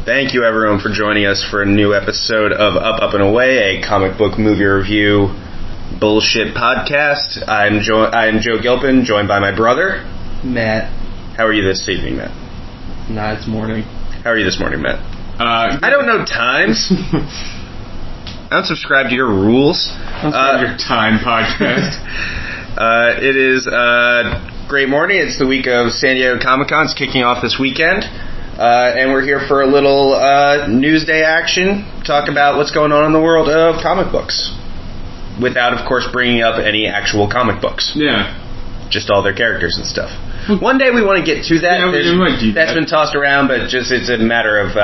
Thank you, everyone, for joining us for a new episode of Up, and Away, a comic book movie review bullshit podcast. I'm Joe Gilpin, joined by my brother, Matt. How are you this evening, Matt? Nah, it's morning. How are you this morning, Matt? I don't know times. I don't subscribe to your rules. Your time podcast. It is great morning. It's the week of San Diego Comic-Con. It's kicking off this weekend. And we're here for a little Newsday action. Talk about what's going on in the world of comic books. Without, of course, bringing up any actual comic books. Yeah. Just all their characters and stuff. One day we want to get to that. Yeah, we might do that. That's been tossed around, but just it's a matter of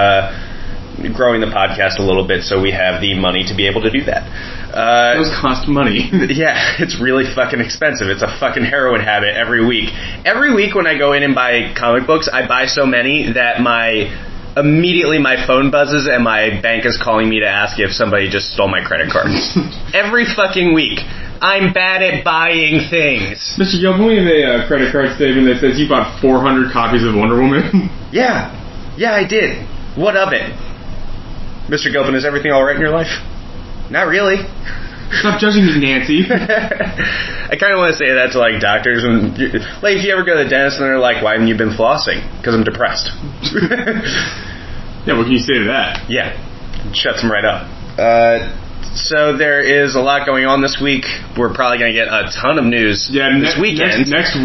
growing the podcast a little bit so we have the money to be able to do that. Those cost money. Yeah, it's really fucking expensive. It's a fucking heroin habit every week. Every week when I go in and buy comic books, I buy so many that immediately my phone buzzes and my bank is calling me to ask if somebody just stole my credit card. Every fucking week. I'm bad at buying things. Mr. Gilpin, we have a credit card statement that says you bought 400 copies of Wonder Woman. Yeah, I did. What of it? Mr. Gilpin, is everything alright in your life? Not really. Stop judging me, Nancy. I kind of want to say that to, like, doctors. Like, if you ever go to the dentist and they're like, why haven't you been flossing? Because I'm depressed. Yeah, what can you say to that? Yeah. Shuts them right up. So there is a lot going on this week. We're probably going to get a ton of news this weekend. Next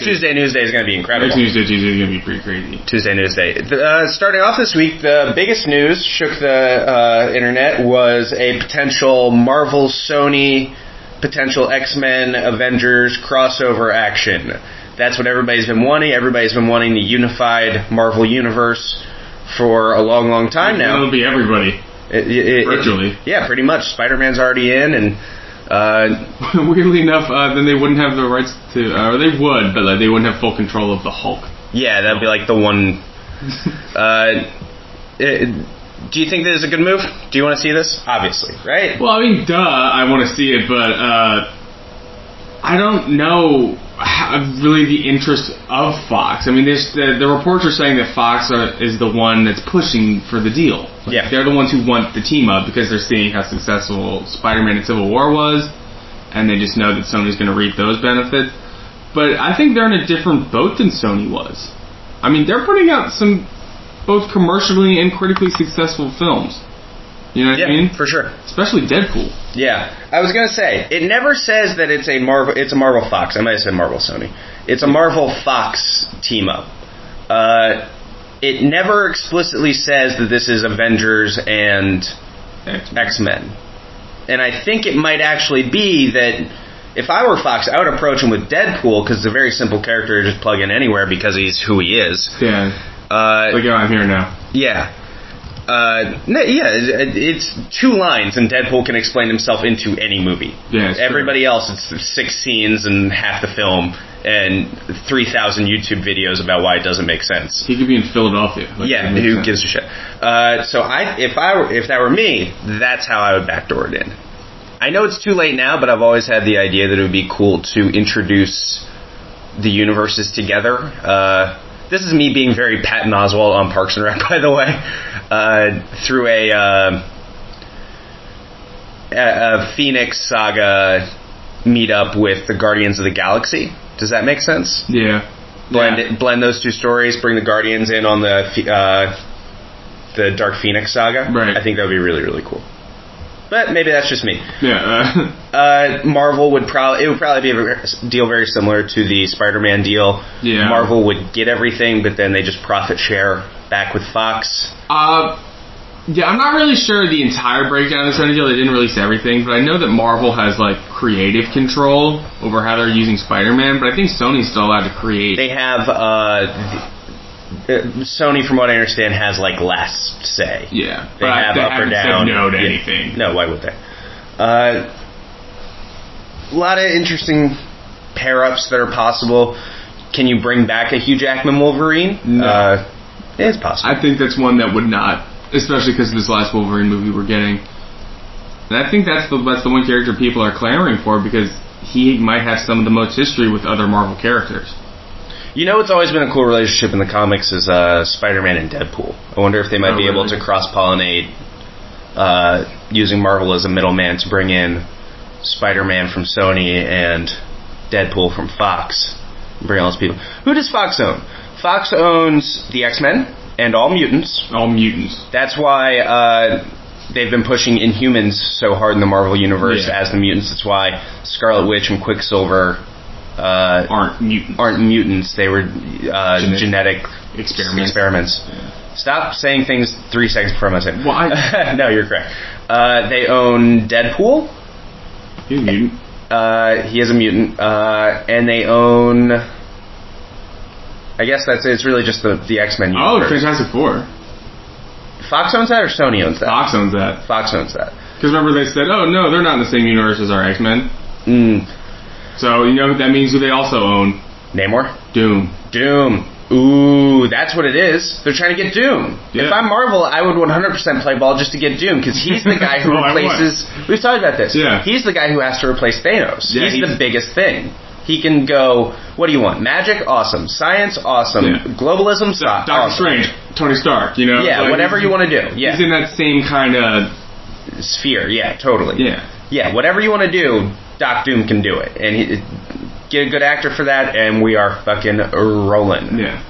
Tuesday Newsday is going to be incredible. Next Tuesday is going to be pretty crazy. Tuesday Newsday. Starting off this week, the biggest news shook the internet was a potential Marvel-Sony, potential X-Men, Avengers crossover action. That's what everybody's been wanting. Everybody's been wanting the unified Marvel universe for a long, long time now. It'll be everybody. Virtually. Yeah, pretty much. Spider-Man's already in, and weirdly enough, then they wouldn't have the rights to, or they would, but they wouldn't have full control of the Hulk. Yeah, that'd be like the one. Do you think this is a good move? Do you want to see this? Obviously, right? Well, I mean, I want to see it, but I don't know really the interest of Fox. I mean, the reports are saying that Fox is the one that's pushing for the deal. Yeah. They're the ones who want the team up because they're seeing how successful Spider-Man and Civil War was, and they just know that Sony's going to reap those benefits. But I think they're in a different boat than Sony was. I mean, they're putting out some both commercially and critically successful films. You know what I mean? Yeah, for sure. Especially Deadpool. Yeah. I was going to say, it never says that it's a Marvel Fox. I might have said Marvel Sony. It's a Marvel Fox team up. It never explicitly says that this is Avengers and X-Men. And I think it might actually be that if I were Fox, I would approach him with Deadpool because it's a very simple character to just plug in anywhere because he's who he is. Yeah. I'm here now. Yeah. It's 2 lines, and Deadpool can explain himself into any movie. Yeah, everybody else, it's 6 scenes and half the film, and 3,000 YouTube videos about why it doesn't make sense. He could be in Philadelphia. Who gives a shit? So if that were me, that's how I would backdoor it in. I know it's too late now, but I've always had the idea that it would be cool to introduce the universes together. This is me being very Patton Oswalt on Parks and Rec, by the way. Through a Phoenix Saga meetup with the Guardians of the Galaxy. Does that make sense? Yeah. Blend those 2 stories. Bring the Guardians in on the Dark Phoenix Saga. Right. I think that would be really, really cool. But maybe that's just me. Yeah. Marvel would probably be a deal very similar to the Spider-Man deal. Yeah. Marvel would get everything, but then they just profit share back with Fox. Yeah, I'm not really sure the entire breakdown of the Sony deal. They didn't release everything, but I know that Marvel has creative control over how they're using Spider-Man. But I think Sony's still allowed to create. They have Sony, from what I understand, has last say. Yeah, they have up or down. Said no to anything. No, why would they? A lot of interesting pair-ups that are possible. Can you bring back a Hugh Jackman Wolverine? No. It's possible. I think that's one that would not, especially because of this last Wolverine movie we're getting. And I think that's the one character people are clamoring for because he might have some of the most history with other Marvel characters. You know, it's always been a cool relationship in the comics is Spider-Man and Deadpool. I wonder if they might be able to cross-pollinate using Marvel as a middleman to bring in Spider-Man from Sony and Deadpool from Fox. Bring all those people. Who does Fox own? Fox owns the X-Men and All Mutants. All Mutants. That's why they've been pushing Inhumans so hard in the Marvel Universe as the mutants. That's why Scarlet Witch and Quicksilver aren't mutants. They were genetic experiments. Yeah. Stop saying things 3 seconds before I say it. Well, no, you're correct. They own Deadpool. He's a mutant. He is a mutant. And they own... I guess it's really just the X-Men universe. Oh, Fantastic Four. Fox owns that or Sony owns that? Fox owns that. Fox owns that. Because remember they said, oh no, they're not in the same universe as our X-Men. So, you know, that means who they also own. Namor? Doom. Ooh, that's what it is. They're trying to get Doom. Yeah. If I'm Marvel, I would 100% play ball just to get Doom, because he's the guy who replaces... We've talked about this. Yeah. He's the guy who has to replace Thanos. Yeah, he's the biggest thing. He can go, what do you want? Magic? Awesome. Science? Awesome. Yeah. Globalism? Doctor awesome. Strange, Tony Stark, you know? Yeah, like, whatever you want to do. Yeah. He's in that same kind of... sphere, yeah, totally. Yeah. Yeah, whatever you want to do, Doc Doom can do it. And get a good actor for that, and we are fucking rolling. Yeah.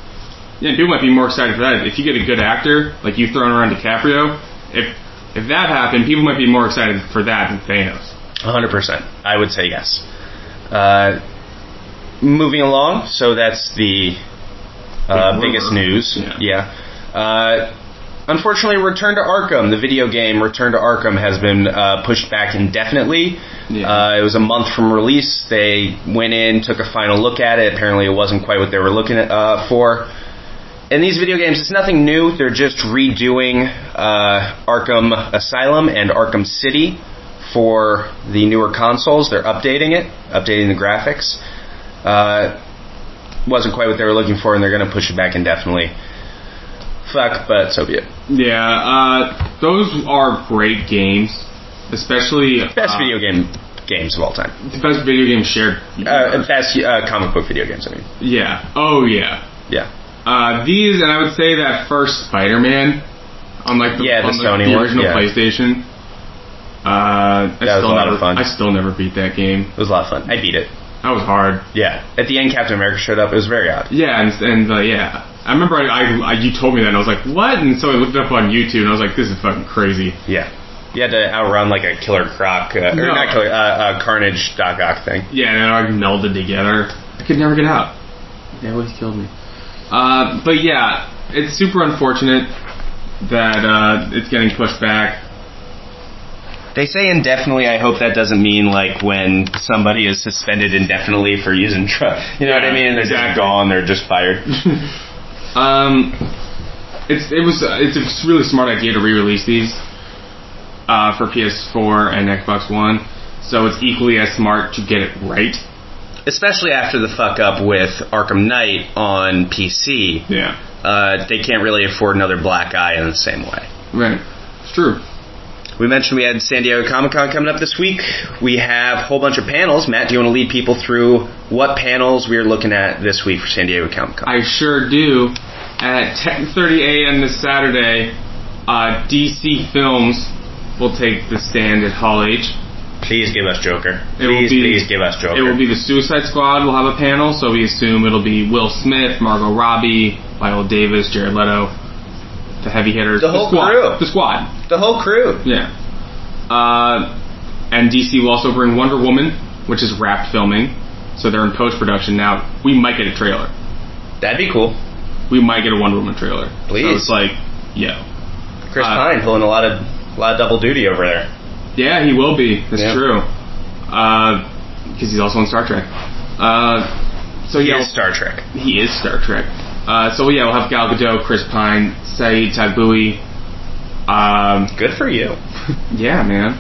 Yeah, people might be more excited for that. If you get a good actor, like you throwing around DiCaprio, if that happened, people might be more excited for that than Thanos. 100%. I would say yes. Moving along, so that's the biggest news. Yeah. Unfortunately, Return to Arkham, the video game Return to Arkham, has been pushed back indefinitely. Yeah. It was a month from release. They went in, took a final look at it. Apparently it wasn't quite what they were looking for. In these video games, it's nothing new. They're just redoing Arkham Asylum and Arkham City for the newer consoles. They're updating the graphics. Wasn't quite what they were looking for, and they're going to push it back indefinitely. Fuck, but so be it. Yeah, those are great games, especially... Best video games of all time. The best video game shared... best comic book video games, I mean. Yeah. Oh, yeah. Yeah. These, and I would say that first Spider-Man, on like the Sony original PlayStation. That was a lot of fun. I still never beat that game. It was a lot of fun. I beat it. That was hard. Yeah. At the end, Captain America showed up. It was very odd. Yeah, and yeah. I remember you told me that, and I was like, what? And so I looked it up on YouTube, and I was like, this is fucking crazy. Yeah. You had to outrun like a Killer Croc, not Killer, Carnage Doc Ock thing. Yeah, and then I melded together. I could never get out. They always killed me. But yeah, it's super unfortunate that it's getting pushed back. They say indefinitely. I hope that doesn't mean like when somebody is suspended indefinitely for using drugs. You know what I mean? They're just gone. They're just fired. It's a really smart idea to re-release these for PS4 and Xbox One. So it's equally as smart to get it right. Especially after the fuck up with Arkham Knight on PC. Yeah. They can't really afford another black eye in the same way. Right. It's true. We mentioned we had San Diego Comic-Con coming up this week. We have a whole bunch of panels. Matt, do you want to lead people through what panels we're looking at this week for San Diego Comic-Con? I sure do. At 10:30 a.m. this Saturday, DC Films will take the stand at Hall H. Please give us Joker. Please give us Joker. It will be the Suicide Squad will have a panel, so we assume it'll be Will Smith, Margot Robbie, Viola Davis, Jared Leto, the heavy hitters. The whole crew. The squad. The whole crew. Yeah. And DC will also bring Wonder Woman, which is wrapped filming, so they're in post-production now. We might get a trailer. That'd be cool. We might get a Wonder Woman trailer. Please. So it's like, Chris Pine pulling a lot of double duty over there. Yeah, he will be. That's true. Because he's also on Star Trek. He is Star Trek. He is Star Trek. We'll have Gal Gadot, Chris Pine, Saeed Tagboui. Good for you. Yeah, man.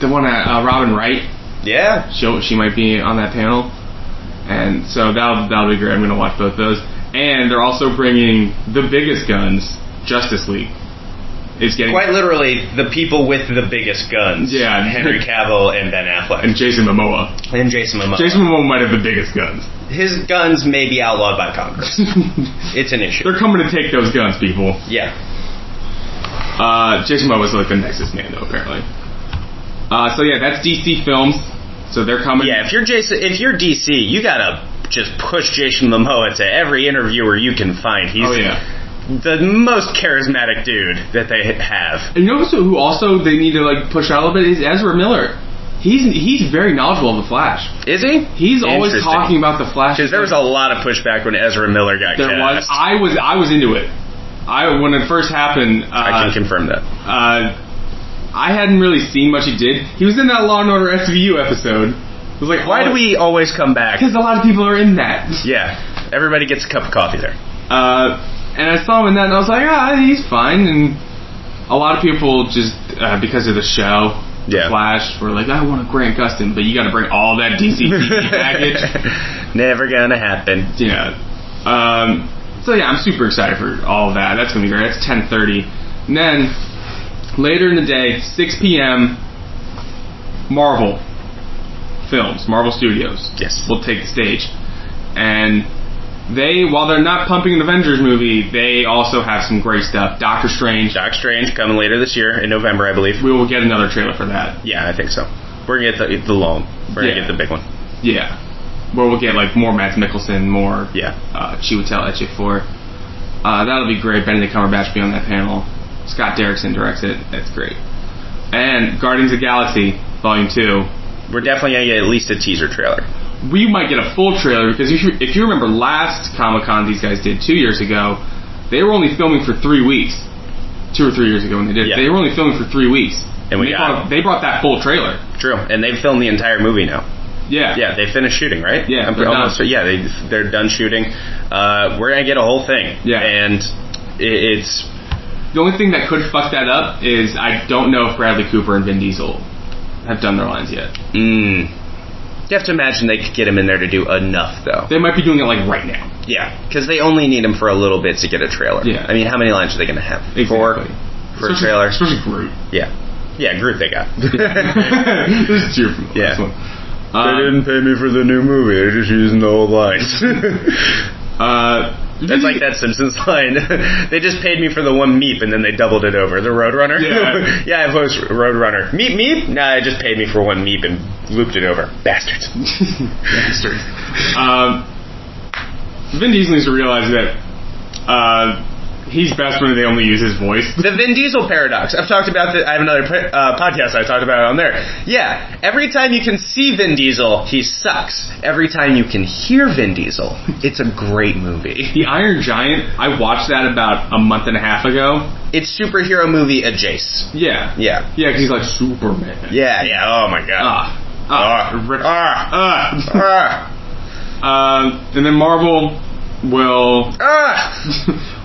The one Robin Wright. Yeah. She might be on that panel. And so that'll be great. I'm going to watch both those. And they're also bringing the biggest guns, Justice League. is getting... Quite literally, the people with the biggest guns. Yeah. Henry Cavill and Ben Affleck. And Jason Momoa. Jason Momoa might have the biggest guns. His guns may be outlawed by Congress. It's an issue. They're coming to take those guns, people. Yeah. Jason Momoa's like the nicest man, though, apparently. So yeah, that's DC Films. So they're coming. Yeah, if you're DC, you gotta just push Jason Momoa to every interviewer you can find. He's the most charismatic dude that they have. And you know who also they need to like push out a little bit is Ezra Miller. He's very knowledgeable of the Flash. Is he? He's always talking about the Flash. Because there was a lot of pushback when Ezra Miller got cast. I was into it. When it first happened. I can confirm that. I hadn't really seen much he did. He was in that Law & Order SVU episode. It was like, why do we always come back? Because a lot of people are in that. Yeah. Everybody gets a cup of coffee there. And I saw him in that, and I was like, he's fine. And a lot of people just, because of the show, Flash, were like, I want a Grant Gustin, but you got to bring all that DC baggage. Never gonna happen. Yeah. So yeah, I'm super excited for all of that. That's gonna be great. That's 10:30. And then later in the day, 6 p.m. Marvel Films, Marvel Studios. Yes. Will take the stage. And they, while they're not pumping an Avengers movie, they also have some great stuff. Doctor Strange coming later this year in November, I believe. We will get another trailer for that. Yeah, I think so. We're gonna get the long. We're gonna get the big one. Yeah. Where we'll get like more Mads Mikkelsen, more Chiwetel Ejiofor. That'll be great. Benedict Cumberbatch will be on that panel. Scott Derrickson directs it. That's great. And Guardians of the Galaxy Volume 2. We're definitely going to get at least a teaser trailer. We might get a full trailer because if you remember last Comic-Con these guys did 2 years ago, they were only filming for 3 weeks. 2 or 3 years ago when they did it. They were only filming for 3 weeks. And they brought that full trailer. True. And they've filmed the entire movie now. Yeah. Yeah, they finished shooting, right? Yeah. They're done shooting. We're going to get a whole thing. Yeah. And it's... The only thing that could fuck that up is I don't know if Bradley Cooper and Vin Diesel have done their lines yet. You have to imagine they could get him in there to do enough, though. They might be doing it like right now. Yeah, because they only need him for a little bit to get a trailer. Yeah. I mean, how many lines are they going to have? Exactly. 4 for a trailer? Especially Groot. Yeah. Yeah, Groot they got. This is true from the last one. They didn't pay me for the new movie. They're just using the old lines. That's like that Simpsons line. They just paid me for the one meep, and then they doubled it over. The Roadrunner? Yeah. Yeah, I vote Roadrunner. Meep, meep? Nah, I just paid me for one meep and looped it over. Bastards. Bastards. Vin Diesel needs to realize that he's best when they only use his voice. The Vin Diesel paradox. I've talked about I have another podcast I talked about it on there. Yeah, every time you can see Vin Diesel, he sucks. Every time you can hear Vin Diesel, it's a great movie. The Iron Giant, I watched that about a month and a half ago. It's superhero movie adjacent. Yeah. Yeah. Yeah, because he's like Superman. Yeah, yeah. Oh my god. And then Marvel will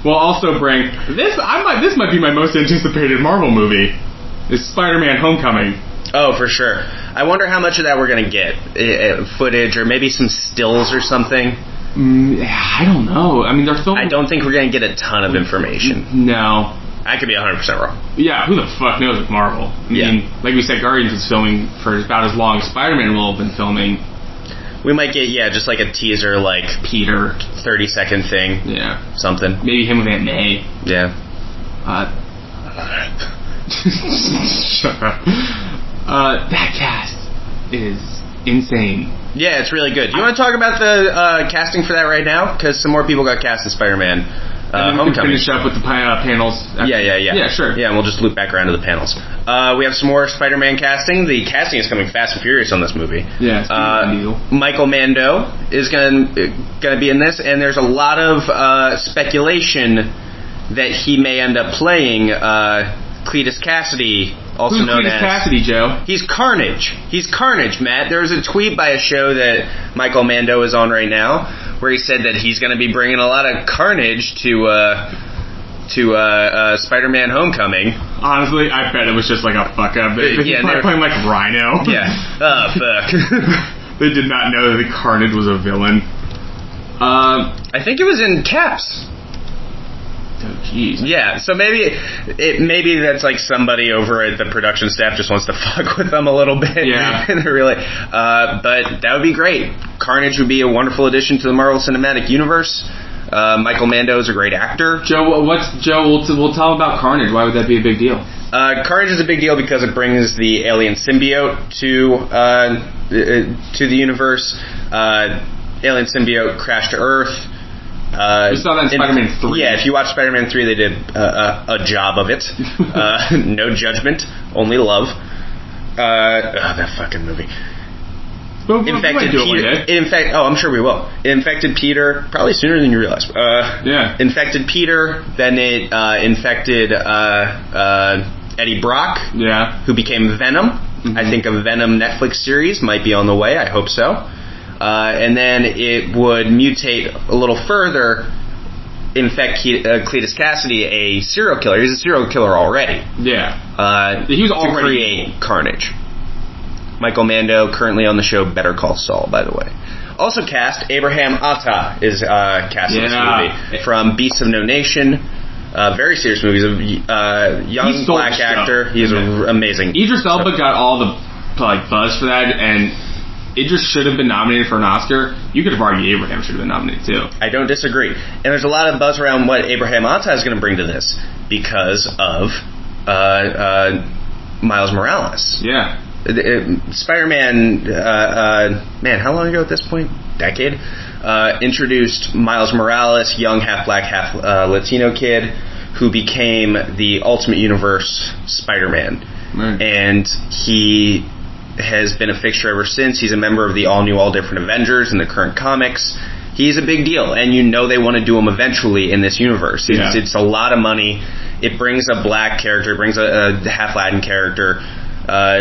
also bring this. This might be my most anticipated Marvel movie. Is Spider-Man: Homecoming. Oh, for sure. I wonder how much of that we're gonna get, footage or maybe some stills or something. I don't know. I mean, they're filming. I don't think we're gonna get a ton of information. No. I could be 100% wrong. Yeah, who the fuck knows with Marvel? I mean, like we said, Guardians is filming for about as long as Spider-Man will have been filming. We might get, just like a teaser, like Peter, 30-second thing. Yeah, something. Maybe him with Aunt May. Yeah. That cast is insane. Yeah, it's really good. Do you want to talk about the casting for that right now? Because some more people got cast in Spider-Man. And then we can finish up with the panels. Yeah. Yeah, sure. Yeah, and we'll just loop back around to the panels. We have some more Spider-Man casting. The casting is coming fast and furious on this movie. Yeah. Michael Mando is going to be in this, and there's a lot of speculation that he may end up playing Cletus Cassidy, also known as... Who's Cletus Cassidy, Joe? He's Carnage. He's Carnage, Matt. There's a tweet by a show that Michael Mando is on right now where he said that he's going to be bringing a lot of carnage to Spider-Man: Homecoming. Honestly, I bet it was just like a fuck up. He's probably playing like Rhino. Yeah. Oh, fuck. They did not know that the Carnage was a villain. I think it was in caps. Oh, jeez. Yeah, so maybe that's like somebody over at the production staff just wants to fuck with them a little bit. Yeah. And they're really, but that would be great. Carnage would be a wonderful addition to the Marvel Cinematic Universe. Michael Mando is a great actor. Joe? We'll tell him about Carnage. Why would that be a big deal? Carnage is a big deal because it brings the alien symbiote to the universe. Alien symbiote crashed to Earth. We saw that in Spider-Man 3. Yeah, if you watch Spider-Man 3, they did a job of it. No judgment, only love. That fucking movie. I'm sure we will. It infected Peter probably sooner than you realize. Infected Peter, then it infected Eddie Brock, who became Venom. Mm-hmm. I think a Venom Netflix series might be on the way. I hope so. And then it would mutate a little further, infect Cletus Cassidy, a serial killer. He's a serial killer already. Yeah. He was already to create Carnage. Michael Mando, currently on the show Better Call Saul, by the way. Also cast, Abraham Atta is cast in this movie. From Beasts of No Nation. Very serious movie. He's a young black actor. He's amazing. Idris Elba got all the buzz for that, and Idris should have been nominated for an Oscar. You could have argued Abraham should have been nominated too. I don't disagree. And there's a lot of buzz around what Abraham Atta is going to bring to this because of Miles Morales. Yeah. Spider-Man, man, how long ago at this point? Decade? Introduced Miles Morales, young half-black, half-Latino kid, who became the Ultimate Universe Spider-Man. Right. And he has been a fixture ever since. He's a member of the all-new, all-different Avengers in the current comics. He's a big deal, and you know they want to do him eventually in this universe. It's a lot of money. It brings a black character, it brings a half-Latin character,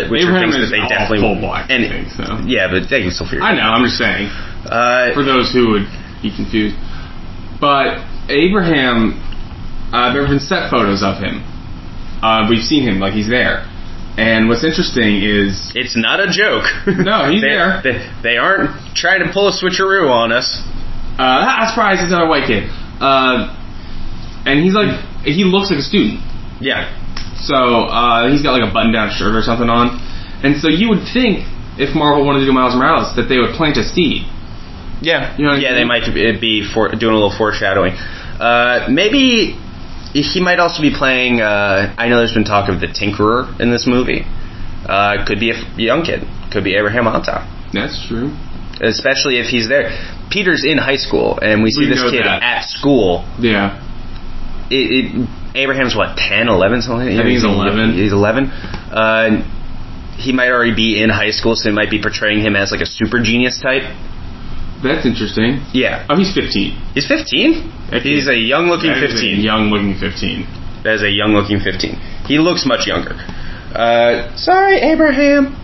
which Abraham are things that they definitely full black. And I think so. Yeah, but they can still figure it out. I know, I'm just saying. For those who would be confused. But Abraham, there have been set photos of him. We've seen him, he's there. And what's interesting is... It's not a joke. No, he's there. They aren't trying to pull a switcheroo on us. Surprise, it's another white kid. And he looks like a student. Yeah. So, he's got a button-down shirt or something on. And so you would think, if Marvel wanted to do Miles Morales, that they would plant a seed. Yeah. You know what I mean? They might be doing a little foreshadowing. Maybe he might also be playing, I know there's been talk of the Tinkerer in this movie. Could be a young kid. Could be Abraham Atta. That's true. Especially if he's there. Peter's in high school, and we see this kid at school. Yeah. Abraham's 10, 11, something? I think he's 11. He's 11. He might already be in high school, so they might be portraying him as a super genius type. That's interesting. Yeah. Oh, he's 15. He's 15? He's a young-looking 15. Young-looking 15. That is a young-looking 15. He looks much younger. Sorry, Abraham.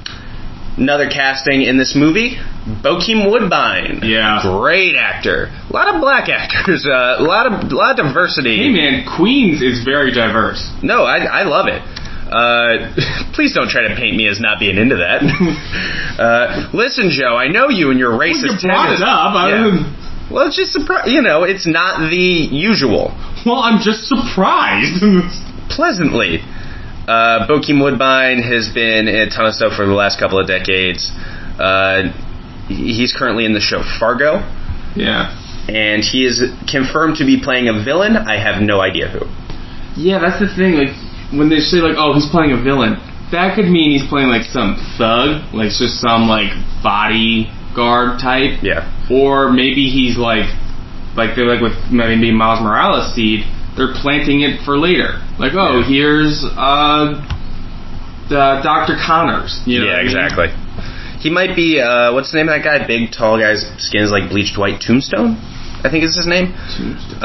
Another casting in this movie, Bokeem Woodbine. Yeah. Great actor. A lot of black actors. A lot of diversity. Hey, man, Queens is very diverse. No, I love it. Please don't try to paint me as not being into that. Listen, Joe, I know you and your racist tendencies. You brought it up. Yeah. Well, it's just it's not the usual. Well, I'm just surprised. Pleasantly. Bokeem Woodbine has been in a ton of stuff for the last couple of decades. He's currently in the show Fargo. Yeah. And he is confirmed to be playing a villain. I have no idea who. Yeah, that's the thing. When they say he's playing a villain, that could mean he's playing some thug, just some bodyguard type. Yeah. Or maybe he's they're with maybe Miles Morales seed. They're planting it for later. Here's Dr. Connors. You know what I mean? Exactly. He might be, what's the name of that guy? Big, tall guy's skin is bleached white. Tombstone, I think is his name. Tombstone.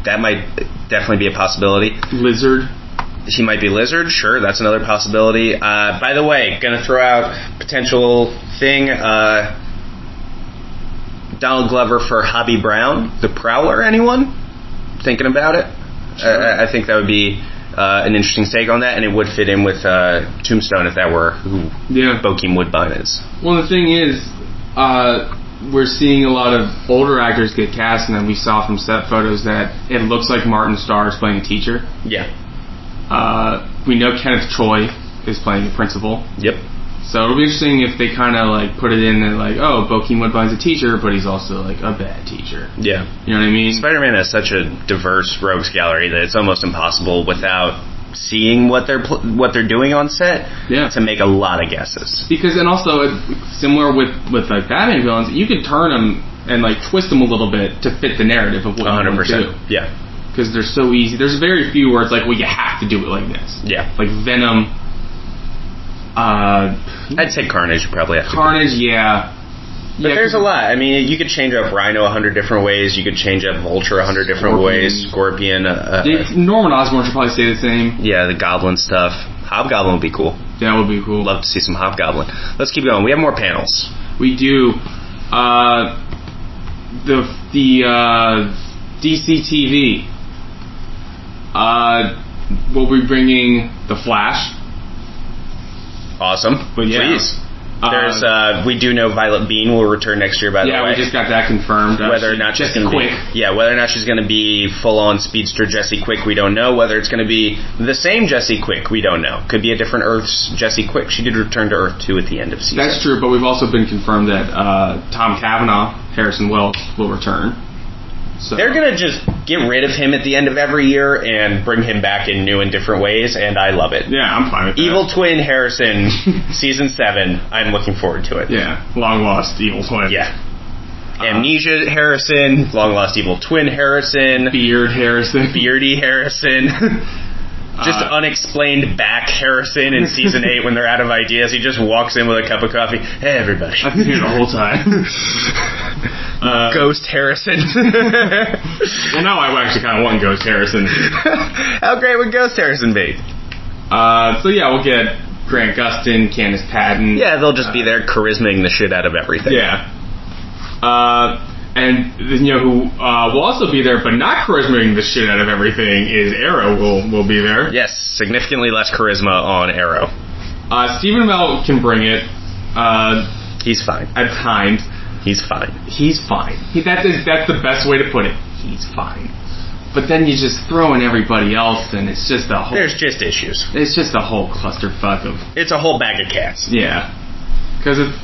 That might definitely be a possibility. Lizard. He might be Lizard, sure, that's another possibility. By the way, gonna throw out potential thing, Donald Glover for Hobby Brown, the Prowler, anyone? Thinking about it? Sure. I think that would be an interesting take on that, and it would fit in with Tombstone if that were who Bokeem Woodbine is. Well, the thing is, we're seeing a lot of older actors get cast, and then we saw from set photos that it looks like Martin Starr is playing a teacher. Yeah. We know Kenneth Troy is playing a principal. Yep. So it'll be interesting if they kind of like put it in and like, oh, Bokeem Woodbine's a teacher, but he's also like a bad teacher. Yeah. You know what I mean? Spider-Man has such a diverse rogues gallery that it's almost impossible without seeing what they're doing on set to make a lot of guesses. Because, and also similar with like Batman villains, you could turn them and like twist them a little bit to fit the narrative of what you want to do. Yeah. Because they're so easy. There's very few where it's like, well, you have to do it like this. Yeah. Like Venom. I'd say Carnage probably. Carnage, yeah. But there's a lot. I mean, you could change up Rhino 100 different ways. You could change up Vulture 100 different ways. Scorpion. Norman Osborn should probably stay the same. Yeah, the Goblin stuff. Hobgoblin would be cool. That would be cool. Love to see some Hobgoblin. Let's keep going. We have more panels. We do. The DC TV. We'll be bringing The Flash. Awesome. Please. There's we do know Violet Bean will return next year, by the way. Yeah, we just got that confirmed. Whether or not she's going to be whether or not she's going to be full-on speedster Jesse Quick, we don't know. Whether it's going to be the same Jesse Quick, we don't know. Could be a different Earth's Jesse Quick. She did return to Earth 2 at the end of season. That's true, but we've also been confirmed that Tom Cavanaugh, Harrison Wells, will return. So they're going to just get rid of him at the end of every year and bring him back in new and different ways, and I love it. Yeah, I'm fine with that. Evil Twin Harrison, Season 7. I'm looking forward to it. Yeah, long lost Evil Twin. Yeah. Amnesia Harrison, long lost Evil Twin Harrison. Beard Harrison. Beardy Harrison. Just unexplained back Harrison in Season 8 when they're out of ideas. He just walks in with a cup of coffee. Hey, everybody. I've been here the whole time. Ghost Harrison. Well, now I actually kind of want Ghost Harrison. How great would Ghost Harrison be? So yeah, we'll get Grant Gustin, Candace Patton. Yeah, they'll just be there charismaing the shit out of everything. Yeah. And you know who will also be there, but not charismaing the shit out of everything, is Arrow will be there. Yes, significantly less charisma on Arrow. Stephen Amell can bring it. He's fine. At times. He's fine. He's fine. That's the best way to put it. He's fine. But then you just throw in everybody else, and it's just a whole... There's just issues. It's just a whole clusterfuck of... It's a whole bag of cats. Yeah. Because it's...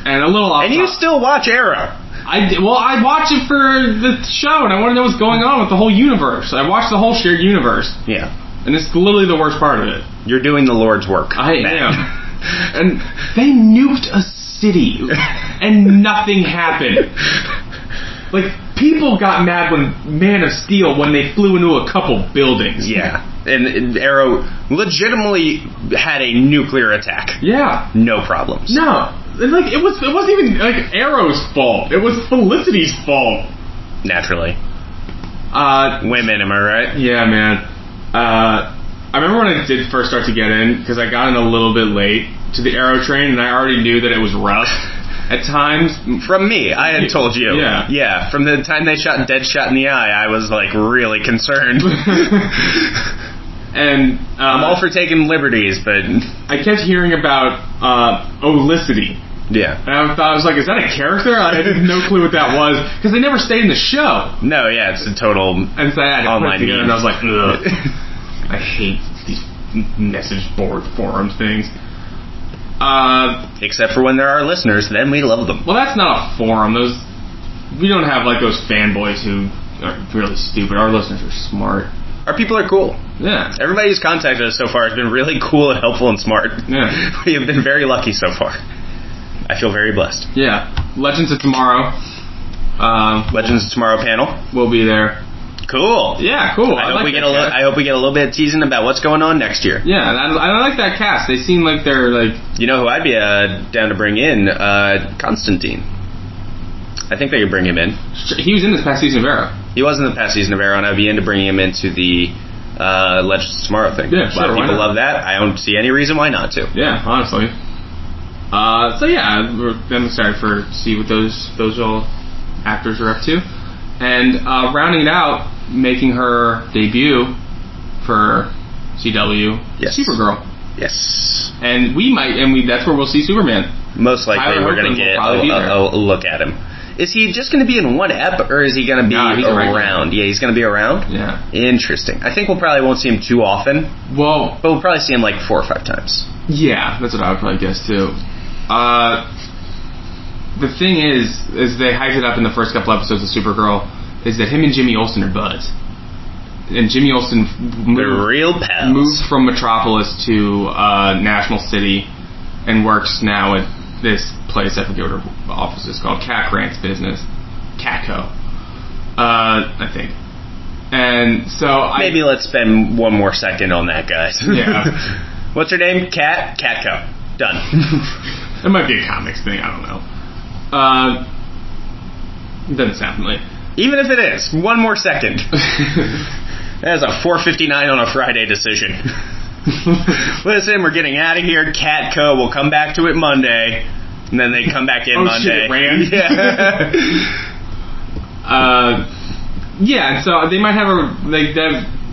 And a little off. And you still watch Arrow. I watch it for the show, and I want to know what's going on with the whole universe. I watch the whole shared universe. Yeah. And it's literally the worst part of it. You're doing the Lord's work. I am. And they nuked a city, and nothing happened. Like, people got mad when Man of Steel, when they flew into a couple buildings. Yeah. And Arrow legitimately had a nuclear attack. Yeah. No problems. No. Like, it wasn't even like Arrow's fault. It was Felicity's fault. Naturally. Women, am I right? Yeah, man. I remember when I did first start to get in, because I got in a little bit late to the Arrow train, and I already knew that it was rough at times. From me, I had told you. Yeah. Yeah, from the time they shot Deadshot in the eye, I was, like, really concerned. And I'm all for taking liberties, but... I kept hearing about Olicity. Yeah. And I was like, is that a character? I had no clue what that was, because they never stayed in the show. No, yeah, it's a total and so I had to online put it together, and I was like, ugh. I hate these message board forums things. Except for when there are listeners, then we love them. Well, that's not a forum. We don't have like those fanboys who are really stupid. Our listeners are smart. Our people are cool. Yeah. Everybody who's contacted us so far has been really cool and helpful and smart. Yeah. We have been very lucky so far. I feel very blessed. Yeah. Legends of Tomorrow. Legends of Tomorrow panel. We'll be there. Cool. Yeah, cool. I hope we get a little bit of teasing about what's going on next year. Yeah, and I like that cast. They seem like they're like... You know who I'd be down to bring in? Constantine. I think they could bring him in. He was in this past season of Arrow. He was in the past season of Arrow, and I'd be into bringing him into the Legends of Tomorrow thing. Yeah, a lot of people love that. I don't see any reason why not to. Yeah, honestly. So yeah, I'm excited to see what those all actors are up to. And rounding it out, making her debut for CW, yes. Supergirl. Yes. And that's where we'll see Superman. most likely Tyler we're going to Hoechlin will get probably be there. a look at him. Is he just going to be in one ep, or is he going to be No, he's a regular. around? Yeah, he's going to be around? Yeah. Interesting. I think we'll probably won't see him too often, Well, but we'll probably see him like 4 or 5 times. yeah, that's what I would probably guess too. The thing is they hyped it up in the first couple episodes of Supergirl, is that him and Jimmy Olsen are buds. And Jimmy Olsen They're real pals. moved from Metropolis to National City and works now at this place, I forget what her office is called, Cat Grant's business. Catco. I think. And so Maybe let's spend one more second on that, guys. Yeah. What's her name? Catco. Done. It might be a comics thing, I don't know. Doesn't sound familiar. Even if it is, one more second. That is a 4:59 on a Friday decision. Listen, we're getting out of here. Catco, we'll come back to it Monday. And then they come back in Monday. Shit, it ran? Yeah. Yeah, so they might have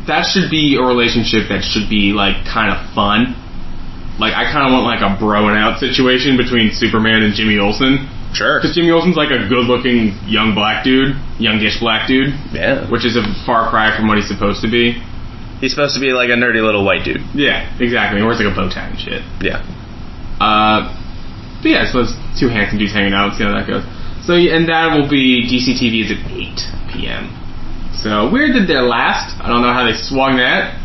that should be a relationship that should be like kind of fun. Like I kind of want like a broing out situation between Superman and Jimmy Olsen. Sure. Because Jimmy Olsen's like a good-looking youngish black dude. Yeah. Which is a far cry from what he's supposed to be. He's supposed to be like a nerdy little white dude. Yeah, exactly. He wears like a bow tie and shit. Yeah. But yeah, so it's 2 handsome dudes hanging out. Let's see how that goes. So, and that will be DCTV is at 8 p.m. So weird that they're last. I don't know how they swung that.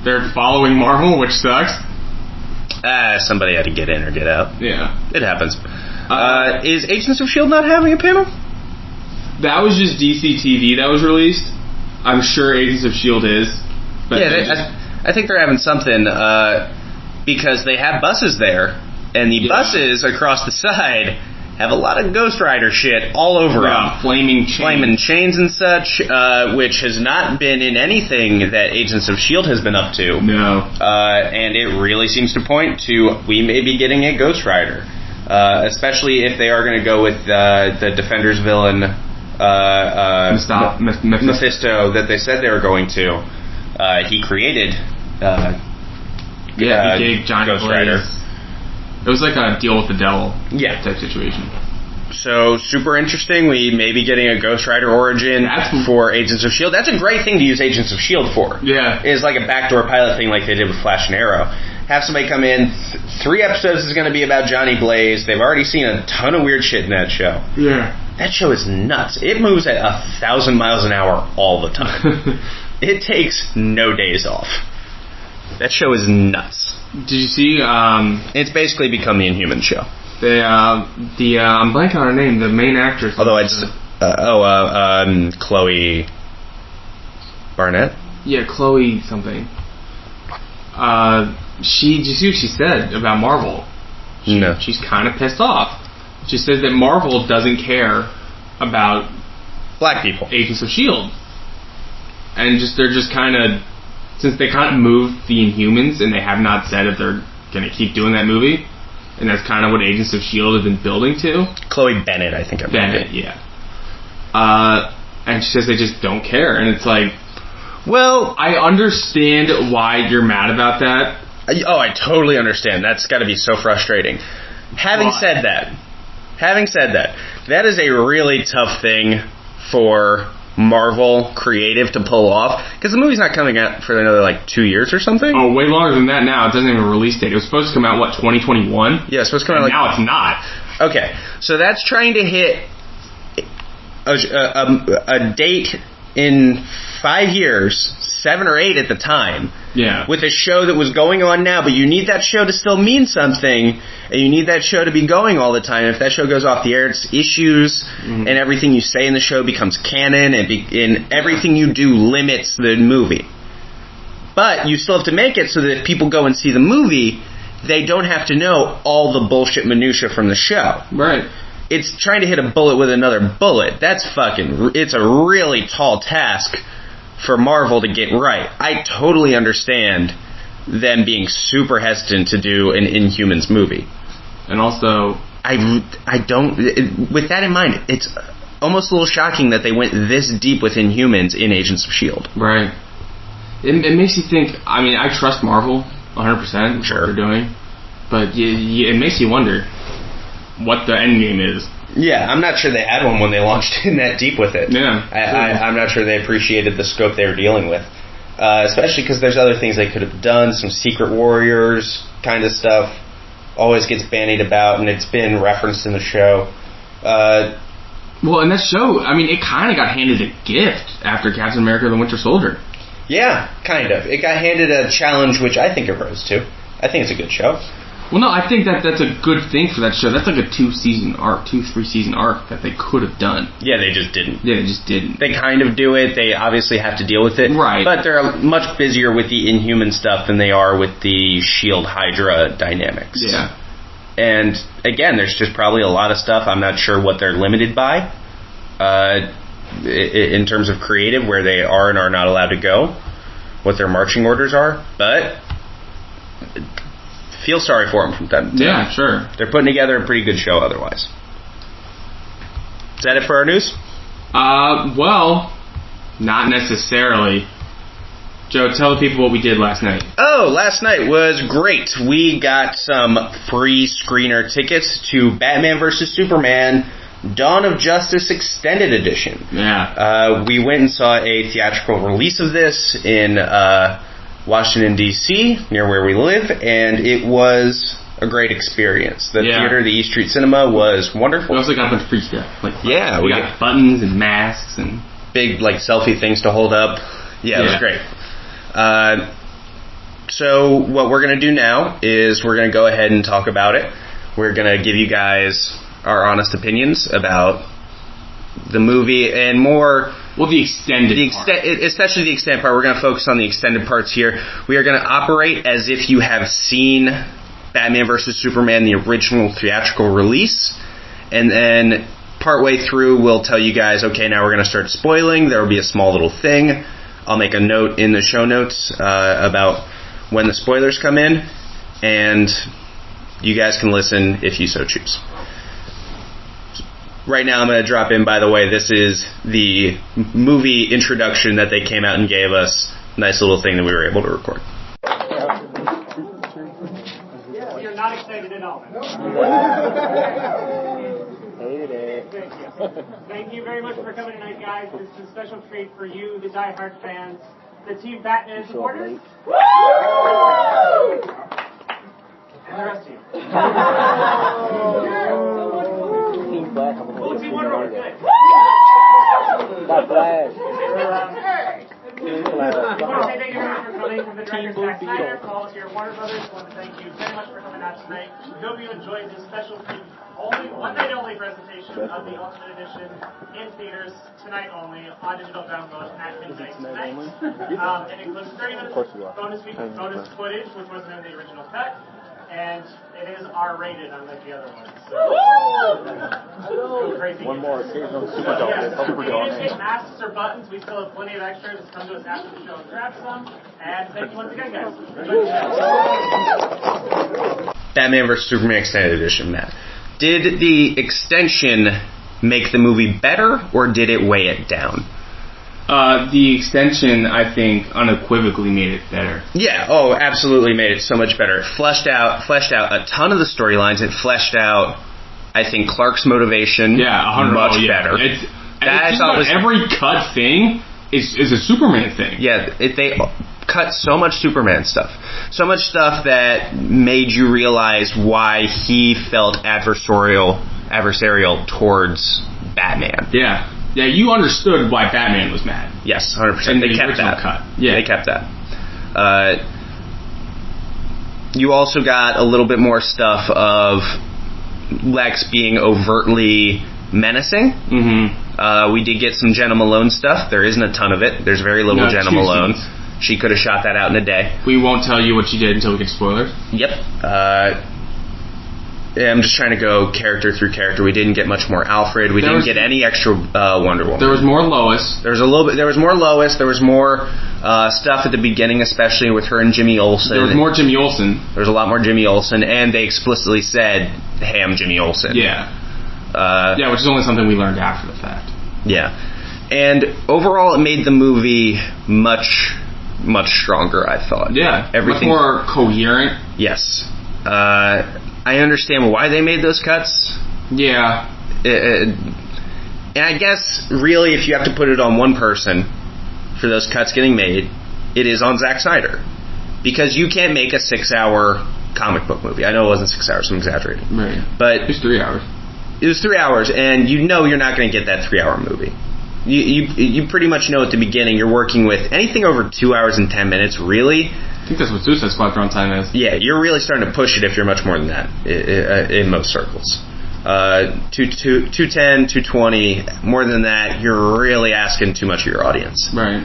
They're following Marvel, which sucks. Somebody had to get in or get out. Yeah. It happens. Is Agents of S.H.I.E.L.D. not having a panel? That was just DCTV that was released. I'm sure Agents of S.H.I.E.L.D. is. But Yeah, I think they're having something because they have buses there, and the buses across the side have a lot of Ghost Rider shit all over them. Flaming chains and such, which has not been in anything that Agents of S.H.I.E.L.D. has been up to. No. And it really seems to point to we may be getting a Ghost Rider. Especially if they are going to go with the Defenders villain Mephisto that they said they were going to. He created he gave Johnny Ghost Blaze. Rider. It was like a deal with the devil type situation. So super interesting. We may be getting a Ghost Rider origin for Agents of S.H.I.E.L.D. That's a great thing to use Agents of S.H.I.E.L.D. for. Yeah. Is like a backdoor pilot thing like they did with Flash and Arrow. Have somebody come in. 3 episodes is going to be about Johnny Blaze. They've already seen a ton of weird shit in that show. Yeah. That show is nuts. It moves at 1,000 miles an hour all the time. It takes no days off. That show is nuts. Did you see? It's basically become the Inhuman show. I'm blanking on her name. The main actress. Although it's Chloe Barnett. Yeah, Chloe something. Did you see what she said about Marvel? No. She's kind of pissed off. She says that Marvel doesn't care about black people, Agents of S.H.I.E.L.D. And they're just kind of, since they can't move the Inhumans and they have not said if they're going to keep doing that movie, and that's kind of what Agents of S.H.I.E.L.D. has been building to. Chloe Bennett, I think. Bennett, yeah. And she says they just don't care, and it's like, well, I understand why you're mad about that. I totally understand. That's got to be so frustrating. Having said that, that is a really tough thing for Marvel Creative to pull off, because the movie's not coming out for another 2 years or something. Oh, way longer than that now. It doesn't even release date. It was supposed to come out 2021. Yeah, it's supposed to come out now it's not. Okay, so that's trying to hit a date in 5 years, 7 or 8 at the time. Yeah. With a show that was going on now, but you need that show to still mean something, and you need that show to be going all the time. If that show goes off the air, it's issues, and everything you say in the show becomes canon, and everything you do limits the movie. But you still have to make it so that if people go and see the movie, they don't have to know all the bullshit minutia from the show. Right. It's trying to hit a bullet with another bullet. It's a really tall task for Marvel to get right. I totally understand them being super hesitant to do an Inhumans movie. And also, I don't, with that in mind, it's almost a little shocking that they went this deep with Inhumans in Agents of S.H.I.E.L.D. Right. It makes you think, I mean, I trust Marvel 100% sure. what they're doing, but it makes you wonder. what the end game is. Yeah, I'm not sure they had one when they launched in that deep with it. Yeah. I'm not sure they appreciated the scope they were dealing with. Especially because there's other things they could have done, some Secret Warriors kind of stuff. Always gets bandied about, and it's been referenced in the show. Well, in that show, I mean, it kind of got handed a gift after Captain America: The Winter Soldier. Yeah, kind of. It got handed a challenge, which I think it rose to. I think it's a good show. Well, no, I think that's a good thing for that show. That's like a 3-season arc that they could have done. Yeah, they just didn't. Yeah, they just didn't. They kind of do it. They obviously have to deal with it. Right. But they're much busier with the Inhuman stuff than they are with the SHIELD Hydra dynamics. Yeah. And, again, there's just probably a lot of stuff. I'm not sure what they're limited by in terms of creative, where they are and are not allowed to go, what their marching orders are. But feel sorry for them from time to time. Yeah, sure. They're putting together a pretty good show otherwise. Is that it for our news? Well, not necessarily. Joe, tell the people what we did last night. Oh, last night was great. We got some free screener tickets to Batman vs. Superman Dawn of Justice Extended Edition. Yeah. We went and saw a theatrical release of this in Washington, D.C., near where we live, and it was a great experience. The theater, the East Street Cinema, was wonderful. We also got a bunch of free stuff. We got buttons and masks and big selfie things to hold up. Yeah, it was great. So what we're going to do now is we're going to go ahead and talk about it. We're going to give you guys our honest opinions about the movie and more. Well, the extended part. Especially the extended part. We're going to focus on the extended parts here. We are going to operate as if you have seen Batman vs. Superman, the original theatrical release, and then partway through we'll tell you guys, okay, now we're going to start spoiling. There will be a small little thing. I'll make a note in the show notes about when the spoilers come in, and you guys can listen if you so choose. Right now I'm going to drop in, by the way, this is the movie introduction that they came out and gave us. Nice little thing that we were able to record. You're not excited at all. Thank you very much for coming tonight, guys. This is a special treat for you, the diehard fans, the Team Batman supporters, and the rest of you. Well, Team Wonder Woman, good. I want to say thank you very much for coming from the director Zack Snyder, to all of your Warner Brothers. I want to thank you very much for coming out tonight. We hope you enjoyed this special one night only presentation of the Ultimate Edition in theaters tonight only on digital download at midnight tonight. It includes 30 minutes of bonus footage, which wasn't in the original cut. And it is R-rated, unlike the other ones. So, one more occasional super dog. If you didn't get masks or buttons, we still have plenty of extras. Just come to us after the show and grab some. And thank you once again, guys. Batman vs. Superman Extended Edition, Matt. Did the extension make the movie better, or did it weigh it down? The extension, I think, unequivocally made it better. Yeah, absolutely made it so much better. It fleshed out a ton of the storylines. It fleshed out, I think, Clark's motivation much better. Every cut thing is a Superman thing. Yeah, they cut so much Superman stuff. So much stuff that made you realize why he felt adversarial towards Batman. Yeah. Yeah, you understood why Batman was mad. Yes, 100%. They kept that. Cut. Yeah. They kept that. You also got a little bit more stuff of Lex being overtly menacing. Mm-hmm. We did get some Jenna Malone stuff. There isn't a ton of it. There's very little Jenna Malone. She could have shot that out in a day. We won't tell you what she did until we get spoilers. Yep. I'm just trying to go character through character. We didn't get much more Alfred. We didn't get any extra Wonder Woman. There was more Lois. There was more Lois. There was more stuff at the beginning, especially with her and Jimmy Olsen. There was more Jimmy Olsen. There was a lot more Jimmy Olsen, and they explicitly said, "Hey, I'm Jimmy Olsen." Yeah. Which is only something we learned after the fact. Yeah. And overall, it made the movie much, much stronger, I thought. Yeah. Everything much more coherent. Yes. I understand why they made those cuts. Yeah. And I guess, really, if you have to put it on one person for those cuts getting made, it is on Zack Snyder. Because you can't make a 6-hour comic book movie. I know it wasn't 6 hours, I'm exaggerating. Right. But it was 3 hours. It was 3 hours, and you know you're not going to get that 3-hour movie. You pretty much know at the beginning you're working with anything over 2 hours and 10 minutes, really. I think that's what Suicide Squad's runtime is. Yeah, you're really starting to push it if you're much more than that in most circles. 210, 220, more than that, you're really asking too much of your audience. Right.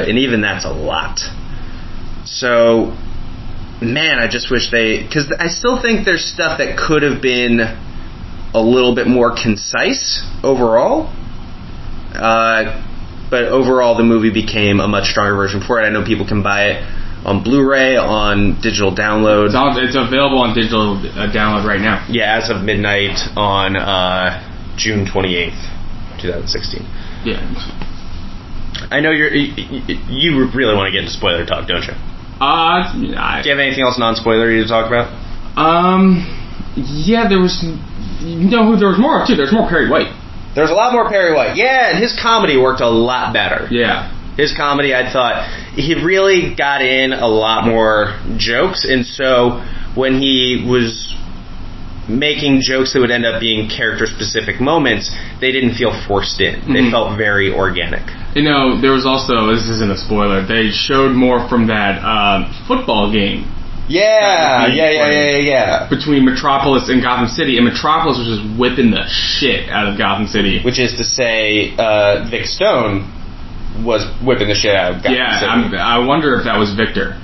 And even that's a lot. So, man, I just wish because I still think there's stuff that could have been a little bit more concise overall. But overall, the movie became a much stronger version for it. I know people can buy it on Blu-ray, on digital download. It's available on digital download right now. Yeah, as of midnight on June 28th, 2016. Yeah. I know you really want to get into spoiler talk, don't you? Do you have anything else non-spoilery to talk about? Yeah, there was... You know who there was more of, too? There's more Perry White. There's a lot more Perry White. Yeah, and his comedy worked a lot better. Yeah. His comedy, I thought, he really got in a lot more jokes, and so when he was making jokes that would end up being character-specific moments, they didn't feel forced in. Mm-hmm. They felt very organic. You know, there was also, this isn't a spoiler, they showed more from that football game. Yeah. Between Metropolis and Gotham City, and Metropolis was just whipping the shit out of Gotham City. Which is to say, Vic Stone was whipping the shit out of Gotham City. Yeah, I wonder if that was Victor.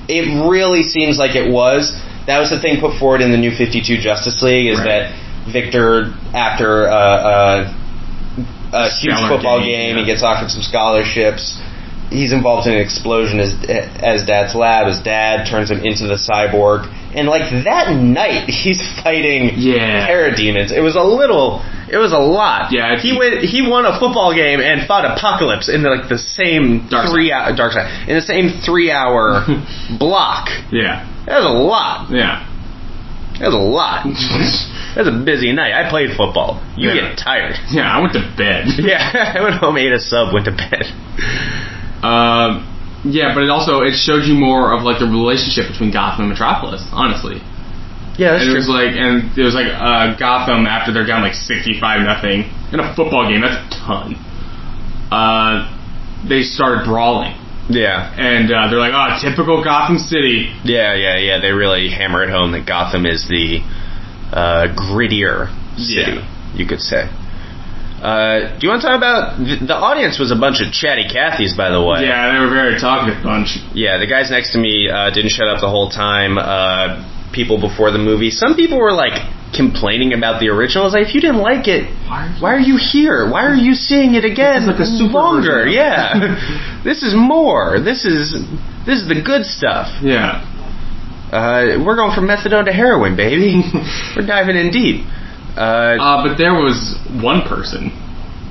It really seems like it was. That was the thing put forward in the New 52 Justice League, is that Victor, after a huge football game, he gets offered some scholarships. He's involved in an explosion as Dad's lab. His dad turns him into the cyborg. And, like, that night, he's fighting parademons. It was a lot. Yeah. He won a football game and fought Apocalypse in, like, the same Darkseid. In the same 3-hour block. Yeah. That was a lot. Yeah. That was a lot. That was a busy night. I played football. You get tired. Yeah, I went to bed. Yeah, I went home, ate a sub, went to bed. Yeah, but it showed you more of like the relationship between Gotham and Metropolis, honestly. Yeah, that's true. It was like Gotham after they're down like 65-0 in a football game. That's a ton. They started brawling. Yeah, and they're like, "Oh, typical Gotham City." Yeah. They really hammer it home that Gotham is the grittier city, you could say. Do you want to talk about... The audience was a bunch of chatty Cathys, by the way. Yeah, they were a very talkative bunch. Yeah, the guys next to me didn't shut up the whole time. People before the movie. Some people were, like, complaining about the original. I was like, if you didn't like it, why are you here? Why are you seeing it again? This is like a super longer, yeah. This is more. This is the good stuff. Yeah. We're going from methadone to heroin, baby. We're diving in deep. But there was one person.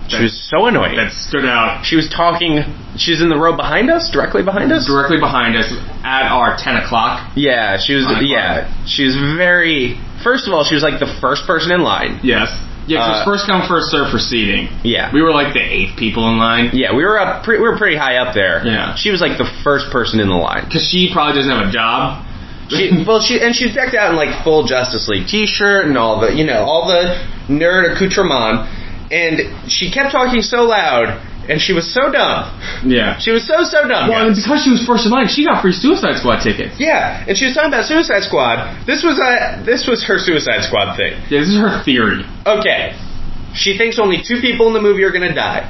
She was so annoying. That stood out. She was talking... She's in the row behind us? Directly behind us? Directly behind us at our 10 o'clock. Yeah, she was... She was very... First of all, she was like the first person in line. Yes. Yeah, because first come, first serve for seating. Yeah. We were like the 8th people in line. Yeah, we were pretty high up there. Yeah. She was like the first person in the line. Because she probably doesn't have a job. She's decked out in like full Justice League t-shirt and all the nerd accoutrement, and she kept talking so loud, and she was so dumb. Yeah. She was so dumb. Well, and because she was first in line, she got free Suicide Squad tickets. Yeah, and she was talking about Suicide Squad. This was her Suicide Squad thing. Yeah, this is her theory. Okay. She thinks only 2 people in the movie are gonna die.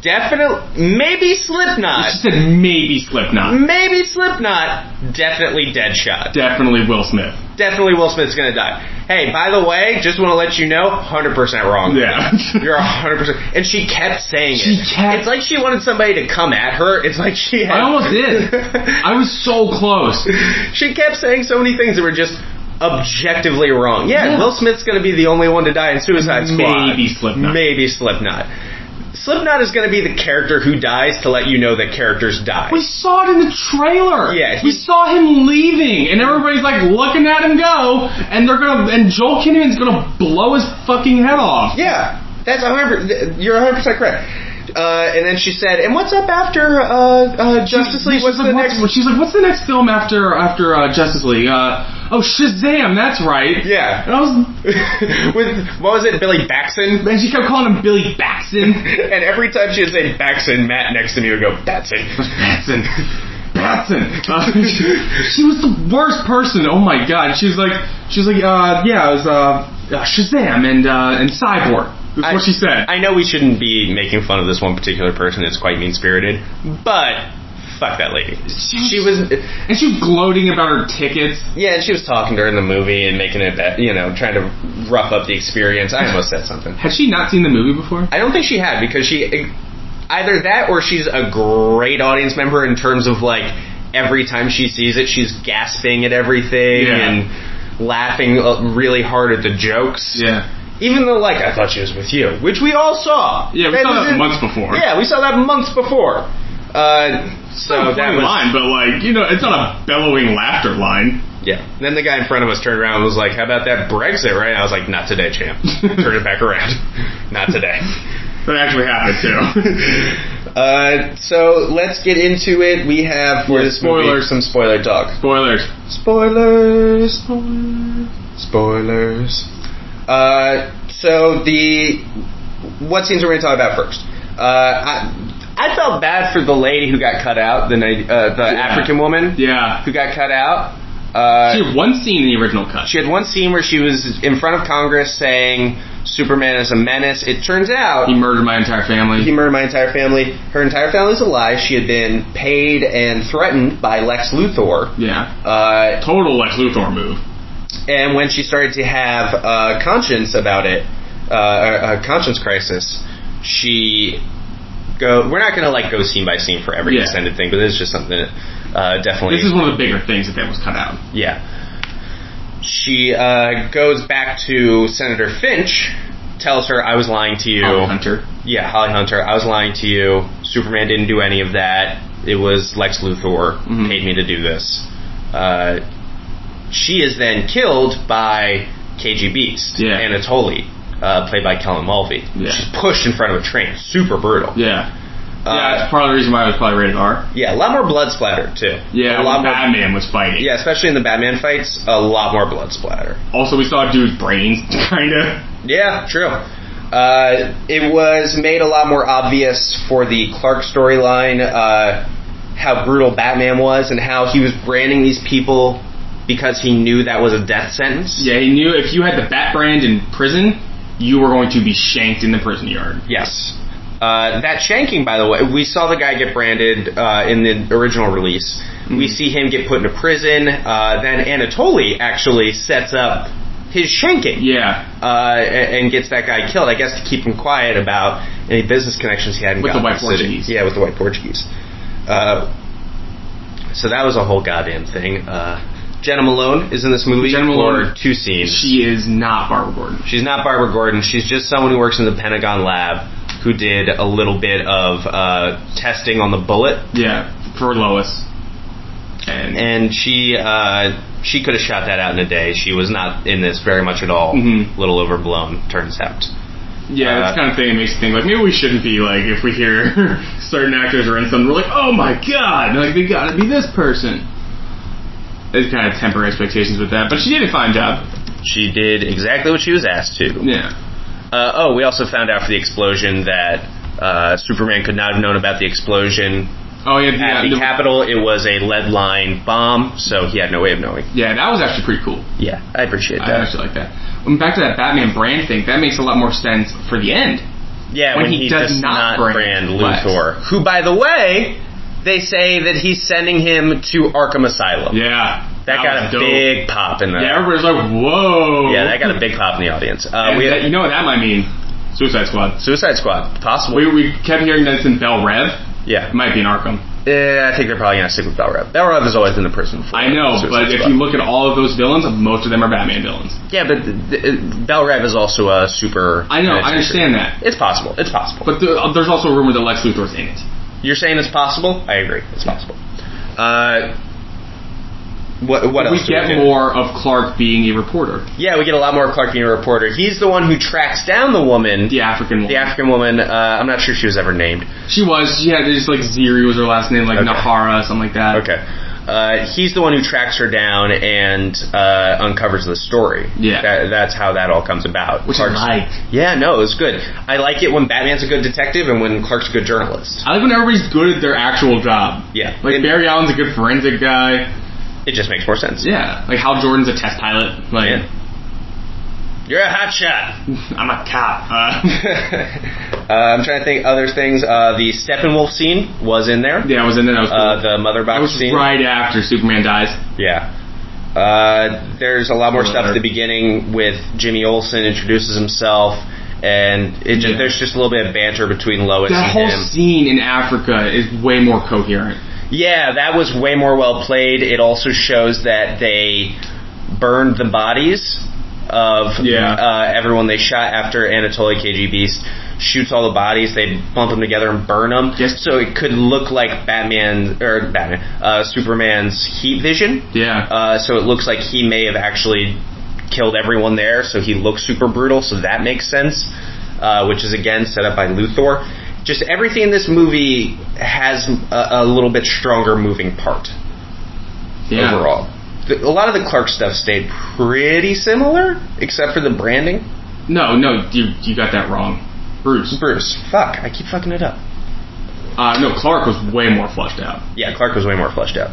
Definitely, maybe Slipknot. She said maybe Slipknot. Maybe Slipknot. Definitely Deadshot. Definitely Will Smith. Definitely Will Smith's gonna die. Hey, by the way, just want to let you know, 100% wrong. Yeah. You're 100%. And she kept saying it. It's like she wanted somebody to come at her. It's like she had... I almost did. I was so close. She kept saying so many things that were just objectively wrong. Yeah, Will Smith's gonna be the only one to die in Suicide Squad. Maybe Slipknot. Maybe Slipknot. Slipknot is going to be the character who dies to let you know that characters die. We saw it in the trailer. Yeah, we saw him leaving, and everybody's like looking at him go, and and Joel Kinnaman's gonna blow his fucking head off. Yeah, that's 100%. You're 100% correct. And then she said, "And what's up after Justice League? What's the next?" She's like, "What's the next film after Justice League?" Oh, Shazam, that's right. Yeah. And I was with what was it, Billy Baxton? And she kept calling him Billy Baxton. And every time she would say Baxton, Matt next to me would go, Batson. Batson. She was the worst person. Oh my god. She was like, yeah, it was Shazam and Cyborg. That's what she said. I know we shouldn't be making fun of this one particular person. It's quite mean-spirited, but fuck that lady. She was gloating about her tickets. Yeah, and she was talking to her in the movie and making it, trying to rough up the experience. I almost said something. Had she not seen the movie before? I don't think she had, because either that or she's a great audience member in terms of, like, every time she sees it, she's gasping at everything and laughing really hard at the jokes. Yeah. Even though, like, I thought she was with you, which we all saw. Yeah, we saw that months before. Yeah, we saw that months before. So that was line, but it's not a bellowing laughter line. Yeah. Then the guy in front of us turned around and was like, "How about that Brexit?" Right? And I was like, "Not today, champ." Turn it back around. Not today. That actually happened too. So let's get into it. We have for this movie some spoiler talk. Spoilers. So what scenes are we going to talk about first? I felt bad for the lady who got cut out, the African woman who got cut out. She had one scene in the original cut. She had one scene where she was in front of Congress saying, Superman is a menace. It turns out... He murdered my entire family. Her entire family's alive. She had been paid and threatened by Lex Luthor. Yeah. Total Lex Luthor move. And when she started to have a conscience about it, a conscience crisis, we're not going to go scene by scene for every extended thing, but it's just something that definitely... This is one of the bigger things that was cut out. Yeah. She goes back to Senator Finch, tells her, "I was lying to you." Holly Hunter. Yeah, Holly Hunter. "I was lying to you. Superman didn't do any of that. It was Lex Luthor paid me to do this." She is then killed by KG Beast, Anatoly, played by Kellen Mulvey. Yeah. She's pushed in front of a train. Super brutal. Yeah. That's part of the reason why it was probably rated R. Yeah, a lot more blood splatter, too. Yeah, Batman was fighting. Yeah, especially in the Batman fights, a lot more blood splatter. Also, we saw a dude's brains, kind of. Yeah, true. It was made a lot more obvious for the Clark storyline, how brutal Batman was and how he was branding these people because he knew that was a death sentence. Yeah, he knew if you had the Bat brand in prison, you were going to be shanked in the prison yard. Yes. That shanking, by the way, we saw the guy get branded in the original release. Mm-hmm. We see him get put into prison. Then Anatoly actually sets up his shanking. Yeah. And gets that guy killed, I guess, to keep him quiet about any business connections he hadn't got with the white Portuguese. Yeah, with the white Portuguese. So that was a whole goddamn thing. Jenna Malone is in this movie for 2 scenes. She is not Barbara Gordon. She's not Barbara Gordon. She's just someone who works in the Pentagon lab who did a little bit of testing on the bullet. Yeah, for Lois. And she could have shot that out in a day. She was not in this very much at all. Mm-hmm. Little overblown, turns out. Yeah, that's the kind of thing that makes you think, maybe we shouldn't be, if we hear certain actors are in something, we're like, oh my god, they gotta be this person. It's kind of temper expectations with that, but she did a fine job. She did exactly what she was asked to. Yeah. We also found out for the explosion that Superman could not have known about the explosion. Oh, yeah. At the Capitol, it was a lead-lined bomb, so he had no way of knowing. Yeah, that was actually pretty cool. Yeah, I appreciate that. I actually like that. Back to that Batman brand thing, that makes a lot more sense for the end. Yeah, when he does not brand Luthor. Who, by the way, they say that he's sending him to Arkham Asylum. Yeah. That got a big pop in the... Yeah, everybody's like, whoa. Yeah, that got a big pop in the audience. You know what that might mean? Suicide Squad. Suicide Squad, possibly. We kept hearing that it's in Bell Rev. Yeah. It might be in Arkham. I think they're probably going to stick with Bel-Rev. Bel-Rev has always been the person for I know, but if you look at all of those villains, most of them are Batman villains. Yeah, but Bel-Rev is also a super... I know, I understand that. It's possible. But there's also a rumor that Lex Luthor's in it. You're saying it's possible? I agree. It's possible. What else? We get more of Clark being a reporter. Yeah, we get a lot more of Clark being a reporter. He's the one who tracks down the woman. The African woman. The African woman. I'm not sure she was ever named. She was. Yeah, just like Ziri was her last name, like Nahara, something like that. Okay. He's the one who tracks her down and uncovers the story. Yeah. That's how that all comes about. Which I like. Yeah, no, it was good. I like it when Batman's a good detective and when Clark's a good journalist. I like when everybody's good at their actual job. Yeah. Like Barry Allen's a good forensic guy. It just makes more sense. Yeah. Like Hal Jordan's a test pilot. Like, you're a hot shot. I'm a cop. I'm trying to think other things. The Steppenwolf scene was in there. Yeah, it was in there. That was cool. The mother box scene. It was right after Superman dies. Yeah. There's a lot more stuff at the beginning with Jimmy Olsen introduces himself, and there's just a little bit of banter between Lois and him. That whole scene in Africa is way more coherent. Yeah, that was way more well played. It also shows that they burned the bodies of everyone they shot after Anatoly KG Beast shoots all the bodies. They bump them together and burn them. Yes. So it could look like Superman's heat vision. Yeah. So it looks like he may have actually killed everyone there, so he looks super brutal, so that makes sense. Which is, again, set up by Luthor. Just everything in this movie has a little bit stronger moving part overall. A lot of the Clark stuff stayed pretty similar, except for the branding. No, you got that wrong. Bruce. Fuck, I keep fucking it up. No, Clark was way more fleshed out. Yeah, Clark was way more fleshed out.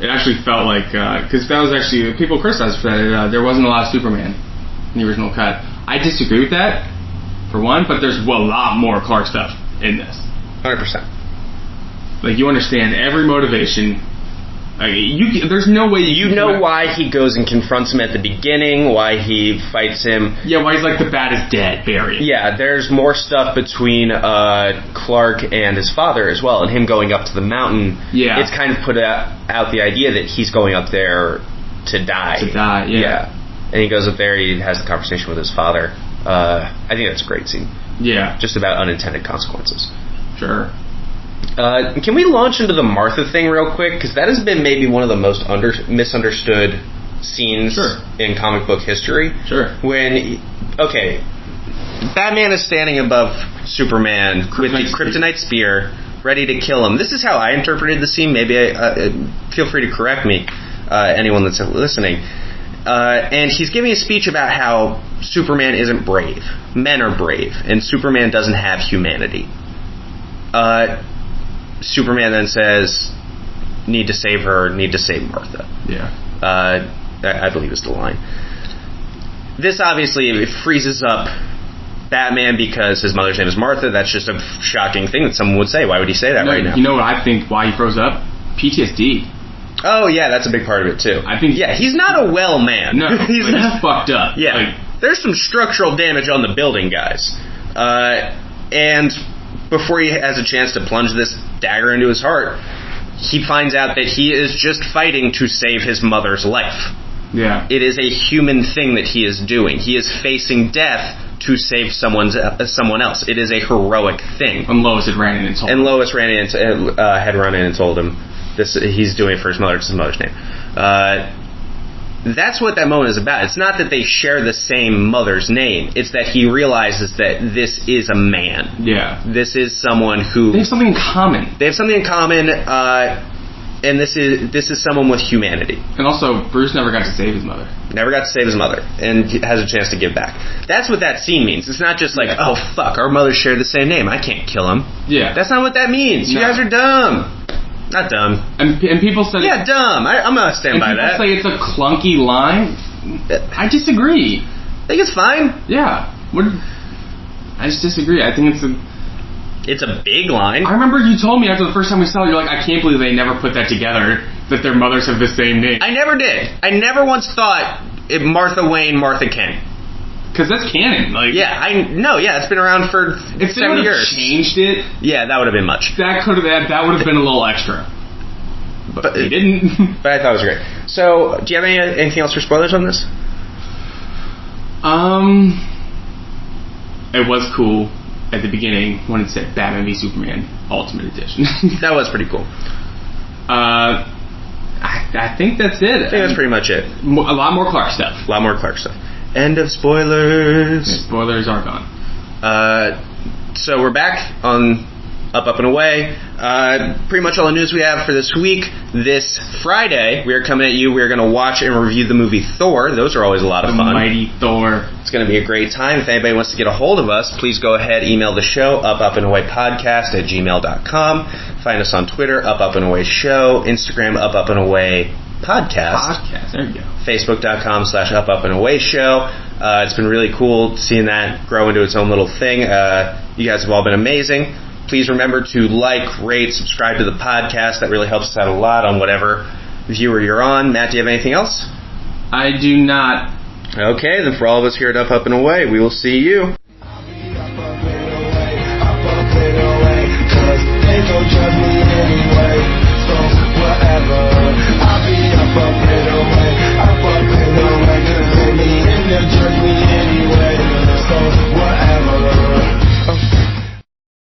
It actually felt like, because that was actually, people criticized for that, there wasn't a lot of Superman in the original cut. I disagree with that, for one, but there's a lot more Clark stuff in this. 100%. Like, you understand every motivation. There's no way you know why he goes and confronts him at the beginning, why he fights him. Yeah, why he's like the baddest dead, Barry. Yeah, there's more stuff between Clark and his father as well, and him going up to the mountain. Yeah. It's kind of put out the idea that he's going up there to die. Yeah. And he goes up there, he has the conversation with his father. I think that's a great scene. Yeah. Just about unintended consequences. Sure. Can we launch into the Martha thing real quick? Because that has been maybe one of the most misunderstood scenes in comic book history. Sure. Batman is standing above Superman with the kryptonite spear, ready to kill him. This is how I interpreted the scene. Maybe feel free to correct me, anyone that's listening. And he's giving a speech about how Superman isn't brave. Men are brave, and Superman doesn't have humanity. Superman then says, need to save her, need to save Martha. Yeah. I believe is the line. This obviously it freezes up Batman because his mother's name is Martha. That's just a shocking thing that someone would say. Why would he say that right now? You know what I think why he froze up? PTSD. Oh, yeah, that's a big part of it, too. I think... Yeah, he's not a well man. No, he's fucked up. Yeah, there's some structural damage on the building, guys. And before he has a chance to plunge this dagger into his heart, he finds out that he is just fighting to save his mother's life. Yeah. It is a human thing that he is doing. He is facing death to save someone else. It is a heroic thing. And Lois had run in and told him. And Lois had run in and told him he's doing it for his mother. It's his mother's name. That's what that moment is about. It's not that they share the same mother's name. It's that he realizes that this is a man. Yeah. This is someone who... They have something in common. And this is someone with humanity. And also, Bruce never got to save his mother. Never got to save his mother, and has a chance to give back. That's what that scene means. It's not just like, oh fuck, our mothers share the same name, I can't kill him. Yeah. That's not what that means. You guys are dumb. Not dumb. And people said... Yeah, dumb. I'm going to stand by that. And people say it's a clunky line. I disagree. I think it's fine. Yeah. I just disagree. I think it's a big line. I remember you told me after the first time we saw it, you're like, I can't believe they never put that together, that their mothers have the same name. I never did. I never once thought Martha Wayne, Martha Kent. Because that's canon. Like, it's been around for if 7 years. Changed it. Yeah, that would have been much. That would have been a little extra. But they didn't. But I thought it was great. So, do you have anything else for spoilers on this? It was cool at the beginning when it said Batman v Superman Ultimate Edition. That was pretty cool. I think that's it. I think that's pretty much it. A lot more Clark stuff. End of spoilers. Yeah, spoilers are gone. So we're back on Up and Away. Pretty much all the news we have for this week. This Friday, we are coming at you. We are going to watch and review the movie Thor. Those are always a lot of fun. The mighty Thor. It's going to be a great time. If anybody wants to get a hold of us, please go ahead, email the show, upandawaypodcast@gmail.com. Find us on Twitter, Up and Away Show, Instagram, Up and Away Podcast. There you go. Facebook.com/Up and Away Show. It's been really cool seeing that grow into its own little thing. You guys have all been amazing. Please remember to like, rate, subscribe to the podcast. That really helps us out a lot on whatever viewer you're on. Matt, do you have anything else? I do not. Okay, then for all of us here at Up and Away, we will see you